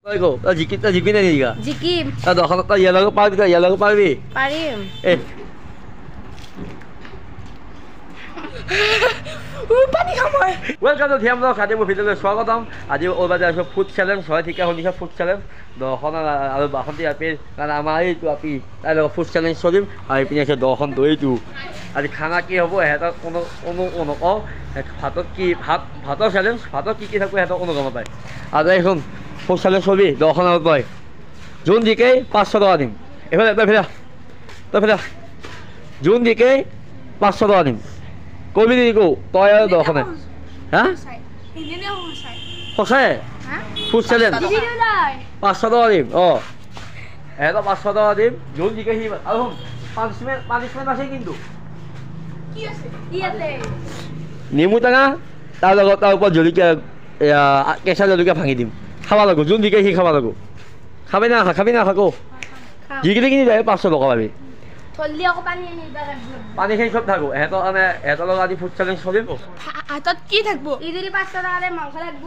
Tao go, tao জিকি নাই নিগা জিকিম তই দখনত তই ইয়াৰ লগত পাৰবি পাৰিম পানী খামই ওয়েলকাম টু ধিয়াম ব্লগ আজি মোৰ ভিডিঅ'লৈ স্বাগতম আজি ওলবাজে আছোঁ ফুড চেলেঞ্জ হয় ঠিকে শুনিছে ফুড চেলেঞ্জ দৰ্শন আৰু বাসন্তী আপি কাৰণ আমাৰ এইটো আপি তাৰ লগত ফুড চেলেঞ্জ চলিম আৰু এইপিনে আছে দৰ্শন দৈটো আজি খানা কি হ'ব সিহঁতক কোনো নকওঁ ভাতত কি ভাতৰ চেলেঞ্জ ভাতত কি থাকিব সিহঁতক কোনো গম নাপায় আৰু এইখন ফুড চেলেঞ্জ চলি দৰ্শন আৰু তই যোন জিকেই 500 টকা দিম এইফালে তই ফেৰা যোন জিকেই 500 টকা দিম কবি নিকো তই আৰু দৰ্শনে হা সঁচাই ফুড চেলেঞ্জ 500 টকা দিম এহেঁতক 500 টকা দিম যোন জিকে সি আৰু পানিছমেণ্ট আছে কিন্তু নেমু টেঙা তাৰ লগত তাৰ ওপৰত জলকীয়া কেঁচা জলকীয়া ভাঙি দিম খাব লাগিব যোন জিকে সি খাব লাগিব খাবি না খাকো জিকিলে কিনি যায় 500 টকা পাবি পানীখিনি চব থাকো এহেঁতৰ লগত আজি ফুড চেলেঞ্জ চলিব হাতত কি থাকব ইদিৰি 500 টাকাৰে মাংস লাগব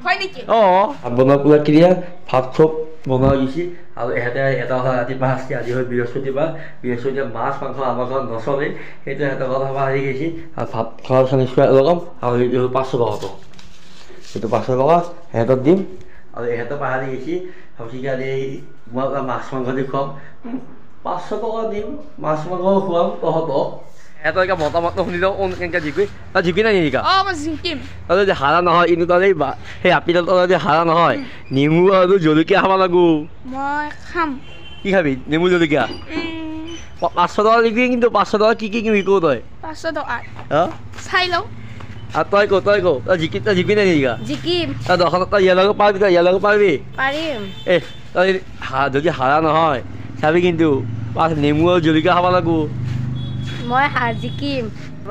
হয় নেকি ভাত বনোৱা পুৰা ক্লিয়াৰ ভাত চব বনোৱা গৈছে আৰু এহেঁতে এটা ৰাতিপুৱা সাজকে আজি হয় বৃহস্পতিবাৰ মাছ মাংস আমাৰ ঘৰত নচলে সেইটো সিহঁতৰ ঘৰত আমাৰ হাৰি গৈছে আৰু ভাত খোৱাৰ চেলেঞ্জ লগাম আৰু এইটো 500 টকাটো সেইটো 500 টকা সিহঁতক দিম আৰু এহেঁতৰ পাহাৰি গৈছে ভাবছি কি আজি মই মাছ মাংস দি খুৱাম 500 টকা দিম মাছ মাংস খুৱাম তহঁতক এহেঁতৰ এতিয়া মতামত শুনি লওঁ কেনেকৈ তই জিকি নাই নিকা মই জিকিম তই যদি হাৰা নহয় কিন্তু তই সেই আপেলৰ তই যদি হাৰা নহয় নেমু আৰু জলকীয়া খাব লাগিব মই খাম কি খাবি নেমু জলকীয়া 500 টকা লিখবি কিন্তু 500 টকা কি কিনিবি কওঁ তই 500 টকা চাই লওঁ আৰু তই তই জিকি নাই নিকা জিকিম তই দৰ্শনত তই ইয়াৰ লগত পাৰবি পাৰিম তই যদি হাৰা নহয় চাবি কিন্তু নেমু আৰু জলকীয়া খাব লাগিব মই জিকিম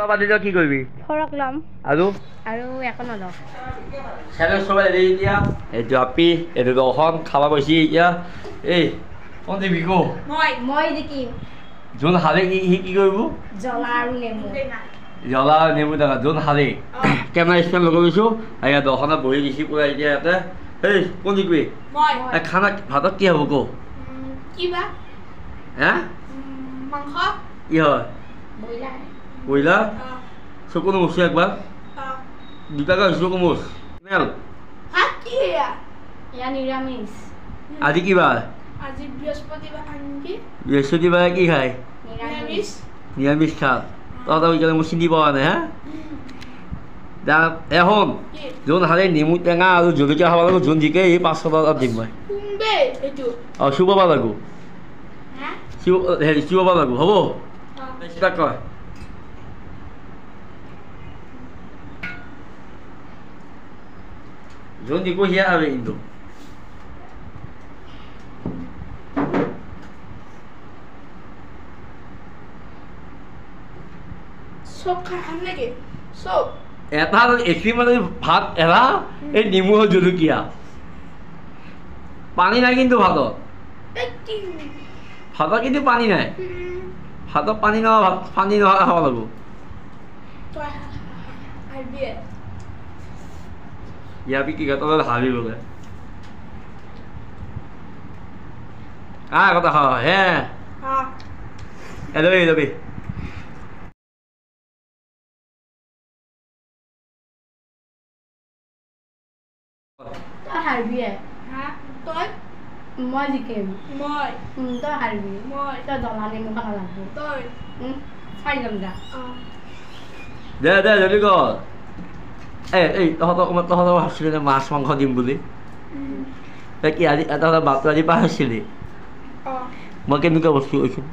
পাতি তই কি কৰিবি ফৰক ল'ম আৰু একো নলওঁ চেলেঞ্জ চবে ৰেডি এতিয়া এইটো আপি এইটো দৰ্শন খাব গৈছে এতিয়া কোন দিবি কো মই জিকিম যোন হাৰে সি কি কৰিব জ্বলা আৰু নেমু টেঙা যোন হাৰে কেমেৰা ষ্টেণ্ড লগাই গৈছোঁ এতিয়া দৰ্শনত বহি গৈছে পুৰা এতিয়া ইয়াতে কোন জিকিবি খানা ভাতত কি হ'ব কো কিবা হা মাংস কি হয় ব্ৰইলাৰ চকু নোমোচো একবাৰ দুটাকে হৈছে চকু মোচ নিৰামিষ আজি কি বাৰ বৃহস্পতিবাৰে কি খায় নিৰামিষ খা তহঁতক এতিয়ালৈ মই চিনি পোৱা নাই হা এখন যোন হাৰে নেমু টেঙা আৰু জলকীয়া খাব লাগিব যোন জিকে এই 500 টকা দিম মই চুব পাব লাগিব চিব পাব লাগিব হ'ব ষ্টাৰ্ট কৰ যোন জিকো সিয়া আৰু কিন্তু চব খাম নেকি চব এটা এখি মানে ভাত এৰা এই নেমু আৰু জলকীয়া পানী নাই কিন্তু ভাতত কিন্তু পানী নাই ভাতত পানী নোহোৱা খাব লাগিব ইয়াবি কি তলত হাবি বোলে কথা খাওঁ হে যাবি মই জিকিম তই হাৰিবি তই জ্বলা নেমু খাব লাগিব চাই যাম যা দে জলদি কৰ তহঁতক ভাবছিলি যে মাছ মাংস দিম বুলি তই কি আজি তহঁতৰ বাপটো আজি পাহৰিছিলি মই কেনেকুৱা বস্তু কৈছোঁ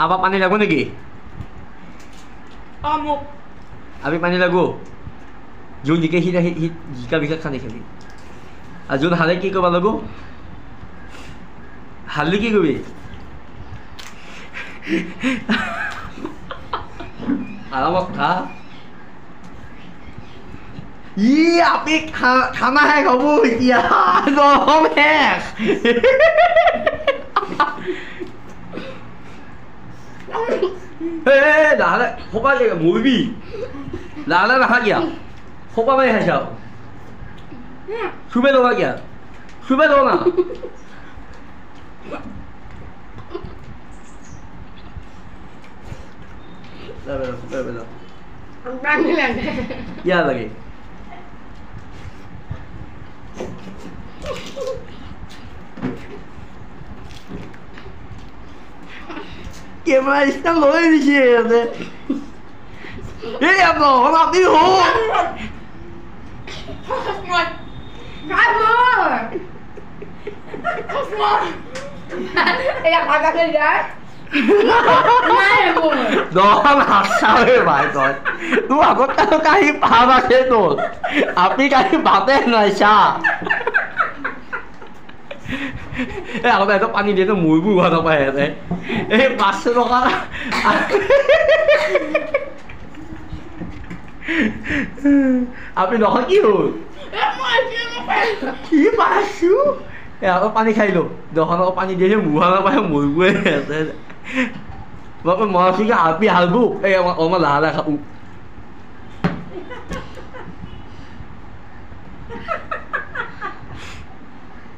আবার পানি লাগবো নাকি আমি পানি লাগবো যোন জিকে জিকা বিকা খানি খাবি আর যোন হারে কি করবা লাগবো হারলে কি করবি আরামত খা আপনি খানা শেষ হব এতিয়া শেষ লাহে সোপা মৰিবি লাহে নাখাকিয়া সোপা মাৰি খাইছা চুবে ল'বা কিয়া চুবে লওঁ না ইয়া লাগে Gimana sih lo ini sih? Ini apa? Orang di home. Kamu. Yang agak kerja. Đó là sao vậy bài rồi? Đúng là có cái bà mà thế rồi. À biết cái bà tên là sao? Ê, ở đây nó ăn như thế nó mùi bùi vào nó về đấy. Ê, bà sư nó á. À bên đó kêu. Ý bà sư. Ê, nó ăn đi khay luôn. Đó nó ăn như thế nó mùi vào nó về mùi quê. Mà con mò xí cái bị hal bu. Ê, ông mà là không.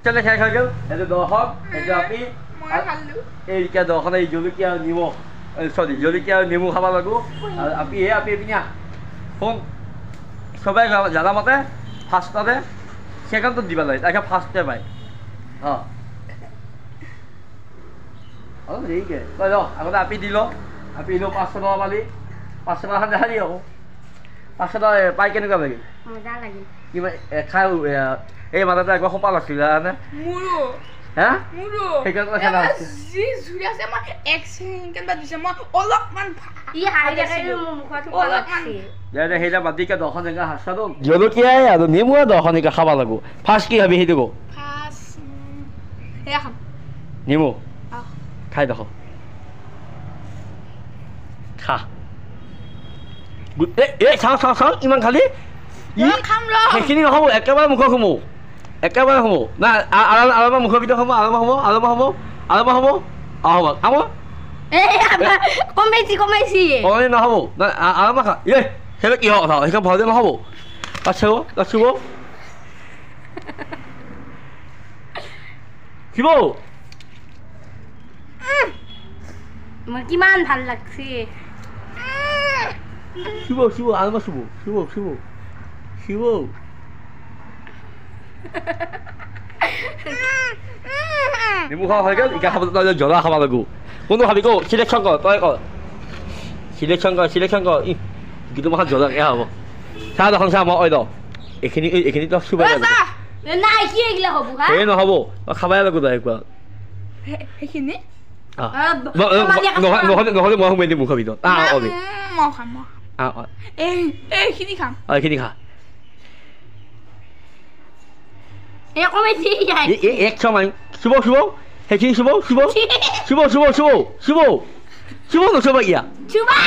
Chân này khai chứ, để đồ hot, để cho cái, cái đồ này dùng cái kia nhiều, sorry, dùng cái kia nhiều không bao lâu, api punya, không, সবাই জানা মতে ফার্স্টতে second দিব লাগে, তাকে ফার্স্টে পাই, ঠিক আছে, তাই লো, আগতে আপি দিল 500 টাকা পালি, 500 টাকা দেখা দিও, 500 টাকা পাই কেনেকুৱা লাগে? মজা লাগিল। কিবা খাই এই মাথাতে একবাৰ খোপা লাগছিল না মুৰো হ্যাঁ মুৰো সেইকাৰণে খেলা আছে জি জুৰি আছে মই এক সেকেন্ড বা দিছে মই অলপমান ই হাই দেখাই মোৰ মুখত অলপমান দে সেইটা বাদিকে দখন জেগা হাসাটো জলকীয়াই আৰু নেমু দখন জেগা খাব লাগিব ফাৰ্ষ্ট কি ভাবি সেইটো ফাস এয়া খাম নেমু আহ খাই দেখো খা চাওঁ ইমান খালি খাম ৰ সেইখিনি নহ'ব একেবাৰে মুখত সোমো একেবাৰে সোমো না আলমা মুখৰ ভিতৰত সোমো আলমা হ'ব খাব কমাইছি অনে নহ'ব না আলমা খা সেইবিলাক কিহৰ কথা সেইখন ভালতে নহ'ব লাচিব শিৱ মোৰ কিমান ভাল লাগছে শিৱ আলমা শিৱ নেমু খাওয়া হয়ে গেল ইকা খাব তই জ্বলা খাব লাগব কোনটো খাবি কো সিলেকশন কৰ তই কৰ সিলেকশন কৰ কিন্তু মাখা জ্বলা কে হ'ব চাহ দেখোন চাহ মই ঐ দ এইখিনি তই চুবাই নাই কি এগিলা হ'ব হা এই নহ'ব তই খাবাই লাগব তই একবাৰ সেইখিনি নহ'লে মই সোমাই দিম মুখৰ ভিতৰত মই খাম এইখিনি খাম এইখিনি খা এই কমাইছি এক সময় শিৱ সেইখিনি শিৱ নচবা ইয়া চুবা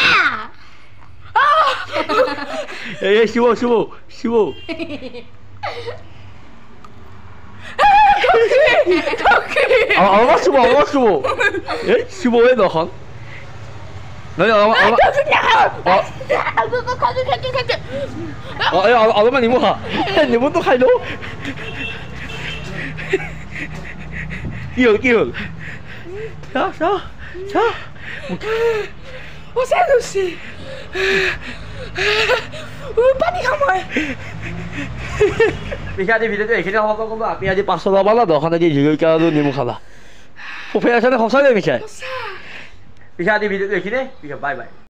এই শিৱ অলপ চুব এই শিৱ এই দখন অলপমান নেমু খা নেমুটো খাই লওঁ কি হ'ল চাহ ওচে দুছি পানী খাম মই পিঠা দি ভিডিঅ'টো এইখিনি সমাপ্ত কৰিলোঁ আপুনি আজি 500 টকা পালা দখন আজি জলকীয়া আৰু নেমু খালা ফুফে আছেনে সঁচাকৈ মিছাই পিঠা দি ভিডিঅ'টো এইখিনি বাই